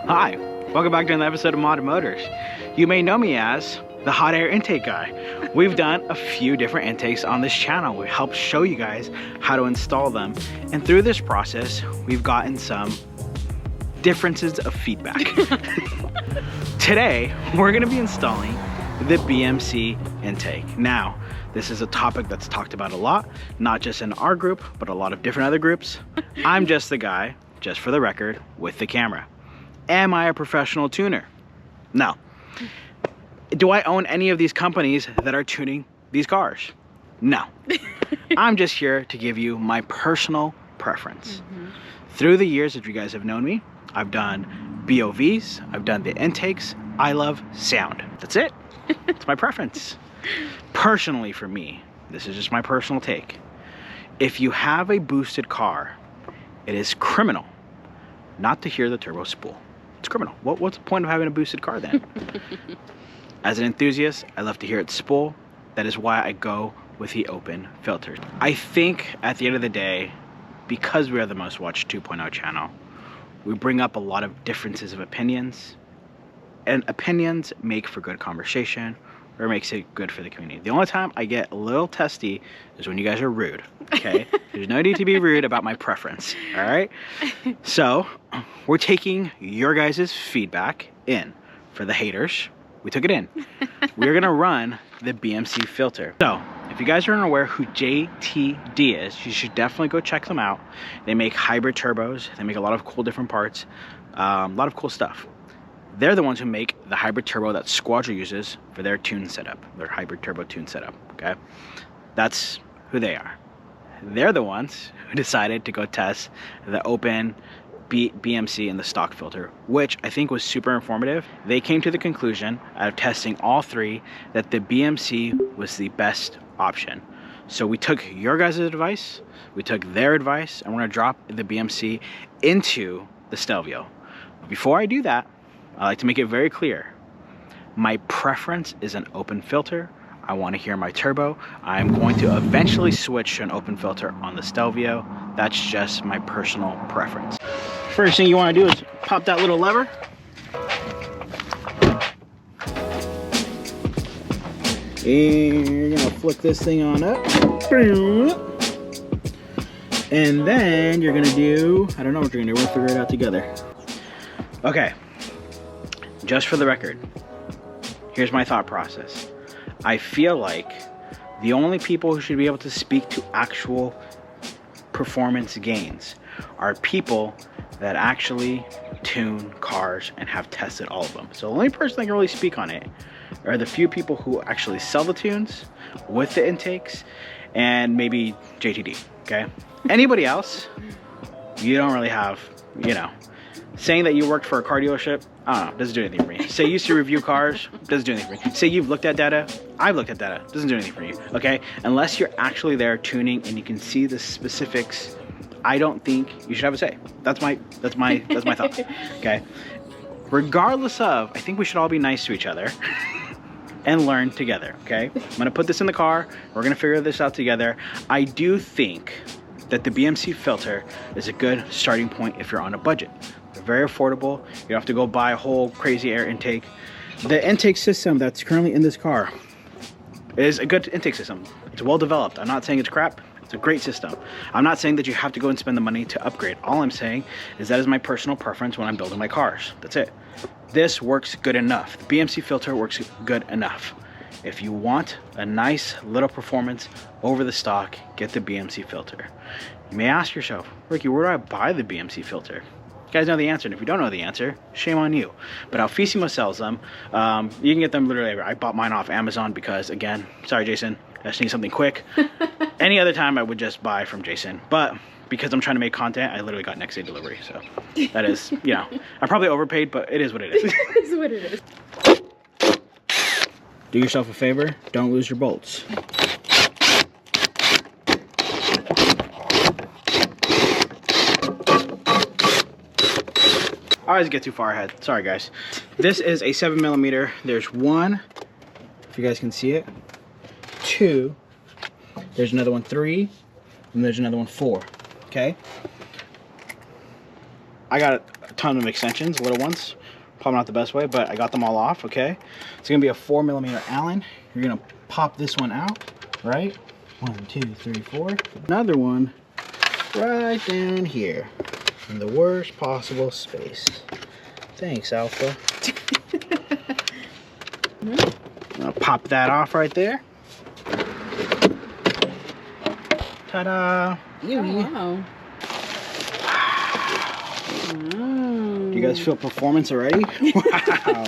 Hi, welcome back to another episode of Modded Motors. You may know me as the hot air intake guy. We've done a few different intakes on this channel. We helped show you guys how to install them. And through this process, we've gotten some differences of feedback. Today, we're gonna be installing the BMC intake. Now, this is a topic that's talked about a lot, not just in our group, but a lot of different other groups. I'm just the guy, just for the record, with the camera. Am I a professional tuner? No. Do I own any of these companies that are tuning these cars? No. I'm just here to give you my personal preference. Through the years, if you guys have known me, I've done BOVs, I've done the intakes. I love sound. That's it. It's my preference. Personally, for me, this is just my personal take. If you have a boosted car, it is criminal not to hear the turbo spool. It's criminal. What's the point of having a boosted car then? As an enthusiast, I love to hear it spool. That is why I go with the open filter. I think at the end of the day, because we are the most watched 2.0 channel, we bring up a lot of differences of opinions, and opinions make for good conversation, or makes it good for the community. The only time I get a little testy is when you guys are rude, okay? There's no need to be rude about my preference, all right? So, we're taking your guys' feedback in. For the haters, we took it in. We're gonna run the BMC filter. So, if you guys aren't aware who JTD is, you should definitely go check them out. They make hybrid turbos. They make a lot of cool different parts, a lot of cool stuff. They're the ones who make the hybrid turbo that Squadra uses for their tune setup, their hybrid turbo tune setup, okay? That's who they are. They're the ones who decided to go test the open BMC and the stock filter, which I think was super informative. They came to the conclusion, out of testing all three, that the BMC was the best option. So we took your guys' advice, we took their advice, and we're gonna drop the BMC into the Stelvio. But before I do that, I like to make it very clear. My preference is an open filter. I want to hear my turbo. I'm going to eventually switch to an open filter on the Stelvio. That's just my personal preference. First thing you want to do is pop that little lever. And you're gonna flick this thing on up. And then you're gonna do, I don't know what you're gonna do, we'll figure it out together. Okay. Just for the record, here's my thought process. I feel like the only people who should be able to speak to actual performance gains are people that actually tune cars and have tested all of them. So the only person that can really speak on it are the few people who actually sell the tunes with the intakes, and maybe JTD, okay? Anybody else, you don't really have, you know, saying that you worked for a car dealership, I don't know, doesn't do anything for me. Say you used to review cars, doesn't do anything for me. Say you've looked at data, I've looked at data, doesn't do anything for you, okay? Unless you're actually there tuning and you can see the specifics, I don't think you should have a say. That's my thought, okay? Regardless of, I think we should all be nice to each other and learn together, okay? I'm gonna put this in the car, we're gonna figure this out together. I do think that the BMC filter is a good starting point if you're on a budget. They're very affordable. You don't have to go buy a whole crazy air intake. The intake system that's currently in this car is a good intake system. It's well developed. I'm not saying it's crap. It's a great system. I'm not saying that you have to go and spend the money to upgrade. All I'm saying is that is my personal preference when I'm building my cars. That's it. This works good enough. The BMC filter works good enough. If you want a nice little performance over the stock, get the BMC filter. You may ask yourself, Ricky, where do I buy the BMC filter? You guys know the answer, and if you don't know the answer, shame on you. But Alfissimo sells them. You can get them literally everywhere. I bought mine off Amazon because, again, sorry Jason, I just need something quick. Any other time I would just buy from Jason, but because I'm trying to make content, I literally got next day delivery. So that is, you know, I probably overpaid, but it is what it is. It is what it is. Do yourself a favor, don't lose your bolts. I always get too far ahead. Sorry, guys. This is a 7mm. There's one, if you guys can see it, 2. There's another one, 3, and there's another one, 4. Okay. I got a ton of extensions, little ones. Probably not the best way, but I got them all off, okay? It's gonna be a 4mm Allen. You're gonna pop this one out, right? 1, 2, 3, 4. Another one right down here in the worst possible space. Thanks, Alpha. I'll pop that off right there. Ta-da! Oh, wow. Do you guys feel performance already? Wow.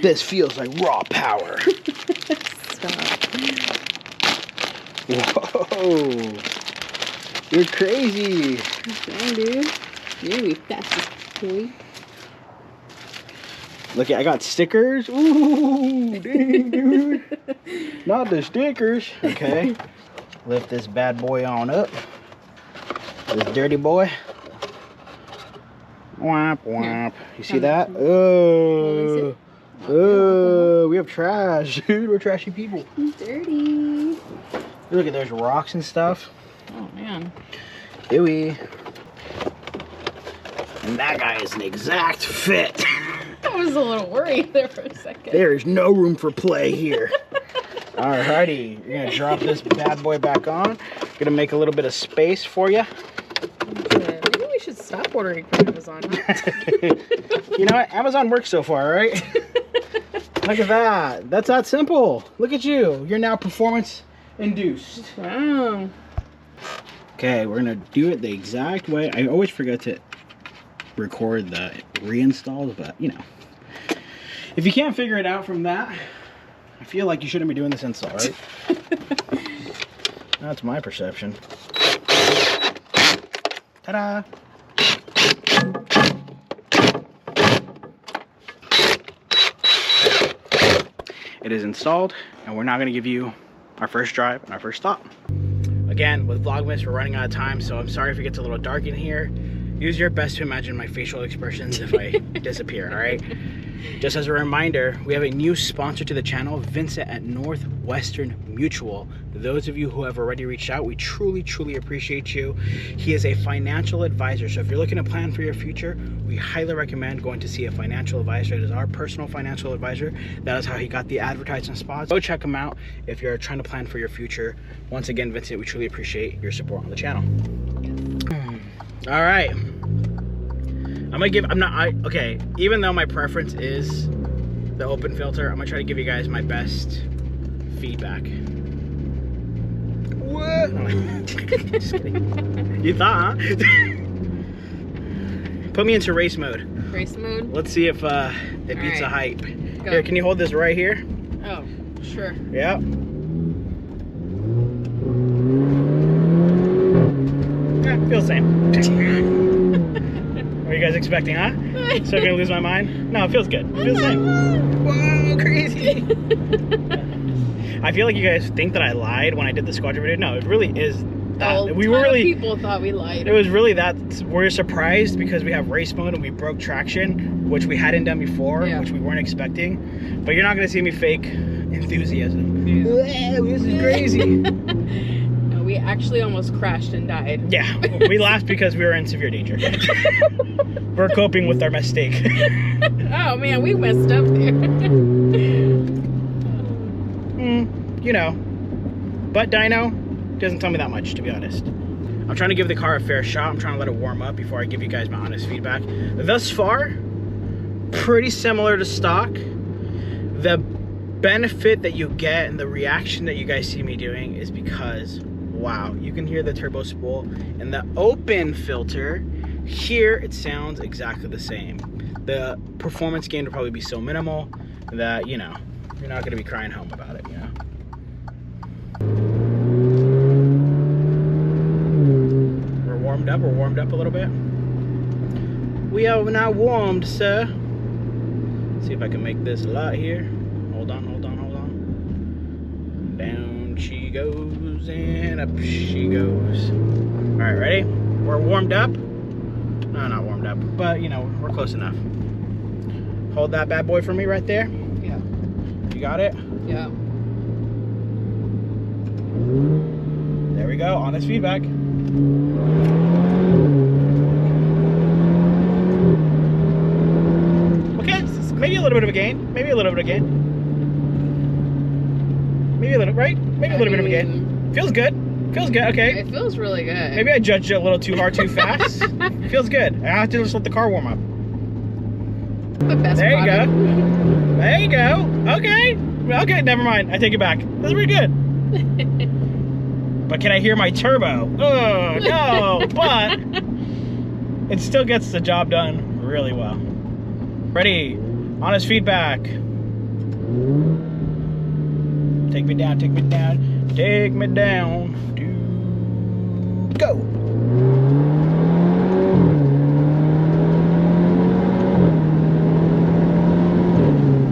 This feels like raw power. Stop. Whoa. You're crazy. Dang, dude. Maybe that's boy. Look, I got stickers. Ooh, dang, dude. Not the stickers. Okay. Lift this bad boy on up. This dirty boy. Womp, womp. You see that? Oh. Oh, we have trash, dude. We're trashy people. Dirty. Look at those rocks and stuff. Oh, man. Ewy. And that guy is an exact fit. I was a little worried there for a second. There is no room for play here. Alrighty, you're gonna drop this bad boy back on. Gonna make a little bit of space for you. Okay. Maybe we should stop ordering from Amazon, huh? You know what? Amazon works so far, right? Look at that. That's that simple. Look at you. You're now performance induced. Wow. Okay, we're gonna do it the exact way. I always forget to record the reinstalls, but you know. If you can't figure it out from that, I feel like you shouldn't be doing this install, right? That's my perception. Ta-da! It is installed, and we're now going to give you our first drive and our first stop. Again, with Vlogmas, we're running out of time, so I'm sorry if it gets a little dark in here. Use your best to imagine my facial expressions if I disappear, all right? Just as a reminder, we have a new sponsor to the channel, Vincent at Northwestern Mutual. Those of you who have already reached out, we truly, truly appreciate you. He is a financial advisor, so if you're looking to plan for your future, we highly recommend going to see a financial advisor. It is our personal financial advisor. That is how he got the advertising spots. Go check him out if you're trying to plan for your future. Once again, Vincent, we truly appreciate your support on the channel. All right. Okay, even though my preference is the open filter, I'm gonna try to give you guys my best feedback. What? Just kidding. You thought, huh? Put me into race mode. Race mode? Let's see if it beats the hype. Go. Here, can you hold this right here? Oh, sure. Yeah. Yeah, feels the same. What are you guys expecting, huh? So I'm gonna lose my mind? No, it feels good. It feels the same. Whoa, crazy. I feel like you guys think that I lied when I did the squadron video. No, it really is that. We were really, people thought we lied. It was really that we're surprised because we have race mode and we broke traction, which we hadn't done before, which we weren't expecting. But you're not gonna see me fake enthusiasm. Yeah. This is crazy. We actually almost crashed and died. Yeah, we laughed because we were in severe danger. We're coping with our mistake. Oh man, we messed up there. You know, but dyno doesn't tell me that much, to be honest. I'm trying to give the car a fair shot. I'm trying to let it warm up before I give you guys my honest feedback. Thus far, pretty similar to stock. The benefit that you get and the reaction that you guys see me doing is because, wow, you can hear the turbo spool and the open filter. Here it sounds exactly the same. The performance gain will probably be so minimal that, you know, you're not going to be crying home about it, you know. We're warmed up a little bit. We are now warmed, sir. Let's see if I can make this a lot here. Hold on. Down she goes and up she goes. All right, ready? We're warmed up. No, not warmed up, but you know, we're close enough. Hold that bad boy for me right there. Yeah. You got it? Yeah. There we go, honest feedback. a little bit of a gain. Maybe a little bit of a gain. Maybe a little, right? Maybe a little bit of a gain. Feels good. Feels good, okay. It feels really good. Maybe I judged it a little too hard, too fast. Feels good. I have to just let the car warm up. The best There you product. go. There you go. Okay. Okay, never mind. I take it back. That's pretty good. But can I hear my turbo? Oh, no. But it still gets the job done really well. Ready. Honest feedback. Take me down, take me down, take me down. Go.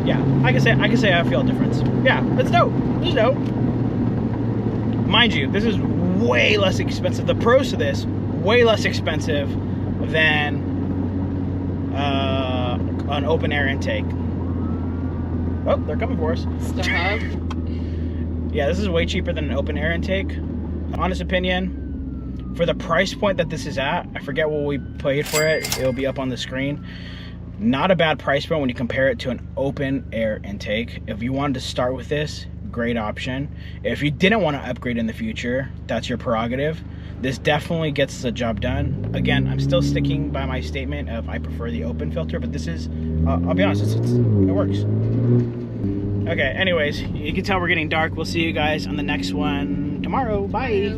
Yeah, I can say I feel a difference. Yeah, that's dope. This is dope. Mind you, this is way less expensive. The pros to this, way less expensive than an open air intake. Oh, they're coming for us. Stop. Yeah, this is way cheaper than an open air intake. Honest opinion, for the price point that this is at, I forget what we paid for it. It'll be up on the screen. Not a bad price point when you compare it to an open air intake. If you wanted to start with this, great option. If you didn't want to upgrade in the future, that's your prerogative. This definitely gets the job done. Again, I'm still sticking by my statement of I prefer the open filter, but this is, I'll be honest, it works. Okay, anyways, you can tell we're getting dark. We'll see you guys on the next one tomorrow. Bye.